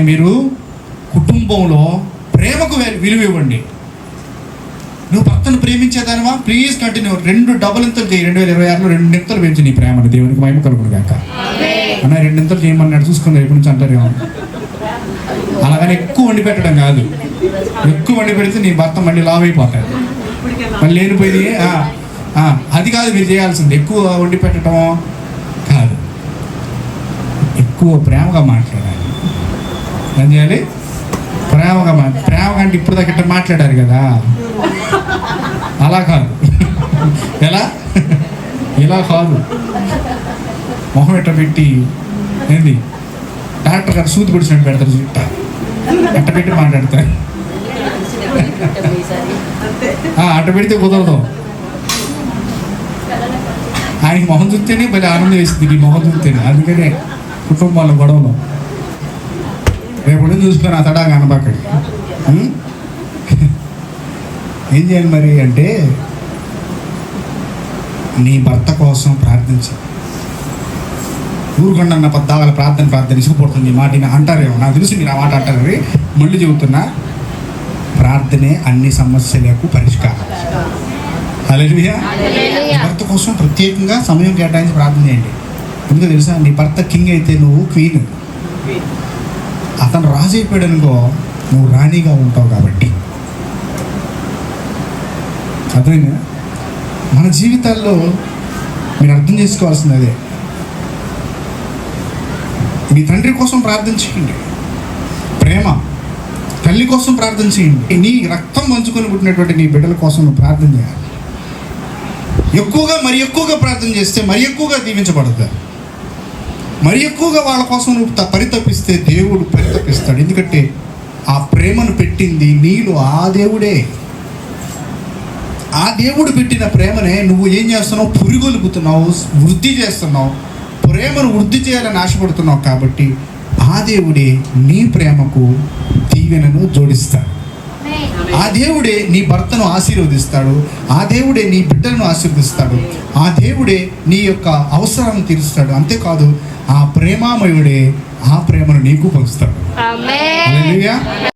మీరు కుటుంబంలో ప్రేమకు విలువ ఇవ్వండి. నువ్వు భర్తను ప్రేమించేదానివా? Please continue. 2 డబులింతలు చేయి. 2026లో 2 నింతలు పెంచు నీ ప్రేమను. దేవునికి మహిమ కలుగును గాక. అన్న 2 నింతలు చేయమన్నాడు, చూసుకుని రేపు నుంచి అంటారేమో. అలాగని ఎక్కువ వండి పెట్టడం కాదు. ఎక్కువ వండి పెడితే నీ భర్త మళ్ళీ లావ్ అయిపోతాడు. మళ్ళీ లేనిపోయింది అది కాదు మీరు చేయాల్సింది. ఎక్కువ వండి పెట్టడం కాదు, ఎక్కువ ప్రేమగా మాట్లాడాలి. ఏం చేయాలి? ప్రేమగా అంటే ఇప్పుడు దాకా ఇట్లా మాట్లాడారు కదా, అలా కాదు. ఎలా? ఇలా కాదు. మొహం ఇట్ట పెట్టి ఏంది డాక్టర్ గారు సూది పొడిచినట్టు పెడతారు, చుట్ట అట్ట పెట్టి మాట్లాడతారు. అట్ట పెడితే కుదరదు. ఆయనకి మొహం చూస్తేనే భలే ఆనందం వేస్తుంది ఈ మొహం చూస్తేనే. అందుకనే కుటుంబాల గొడవలు రేపు చూసుకొని ఆ తడా కనబాకండి. ఏం చేయాలి మరి అంటే, నీ భర్త కోసం ప్రార్థించు. ఊరుకుండా పద్దాగల ప్రార్థన ఇసుకుపోతుంది. మాట అంటారేమో, నాకు తెలుసు మీరు ఆ మాట అంటారు. మళ్ళీ చెబుతున్నా, ప్రార్థనే అన్ని సమస్యలకు పరిష్కారం. హల్లెలూయా. భర్త కోసం ప్రత్యేకంగా సమయం కేటాయించి ప్రార్థన చేయండి. ఎందుకు తెలుసా? నీ భర్త కింగ్ అయితే నువ్వు క్వీన్. అతను రాజు అయిపోయాడు అనుకో, నువ్వు రాణిగా ఉంటావు. కాబట్టి అర్థమైందా? మన జీవితాల్లో మీరు అర్థం చేసుకోవాల్సింది అదే. మీ తండ్రి కోసం ప్రార్థన చేయండి, ప్రేమ. తల్లి కోసం ప్రార్థన చేయండి. నీ రక్తం పంచుకొని పుట్టినటువంటి నీ బిడ్డల కోసం నువ్వు ప్రార్థన చేయాలి. మరి ఎక్కువగా ప్రార్థన చేస్తే మరి ఎక్కువగా దీవించబడతారు. మరి ఎక్కువగా వాళ్ళ కోసం నువ్వు పరితపిస్తే దేవుడు పరితపిస్తాడు. ఎందుకంటే ఆ ప్రేమను పెట్టింది నీలో ఆ దేవుడే. ఆ దేవుడు పెట్టిన ప్రేమనే నువ్వు ఏం చేస్తున్నావు? పురిగొలుపుతున్నావు, వృద్ధి చేస్తున్నావు. ప్రేమను వృద్ధి చేయాలని ఆశపడుతున్నావు. కాబట్టి ఆ దేవుడే నీ ప్రేమకు దీవెనను జోడిస్తాడు. ఆ దేవుడే నీ భర్తను ఆశీర్వదిస్తాడు. ఆ దేవుడే నీ బిడ్డలను ఆశీర్వదిస్తాడు. ఆ దేవుడే నీ యొక్క అవసరాలను తీరుస్తాడు. అంతేకాదు, ఆ ప్రేమామయుడే ఆ ప్రేమను నీకు పంచుతాడు. హల్లెలూయా.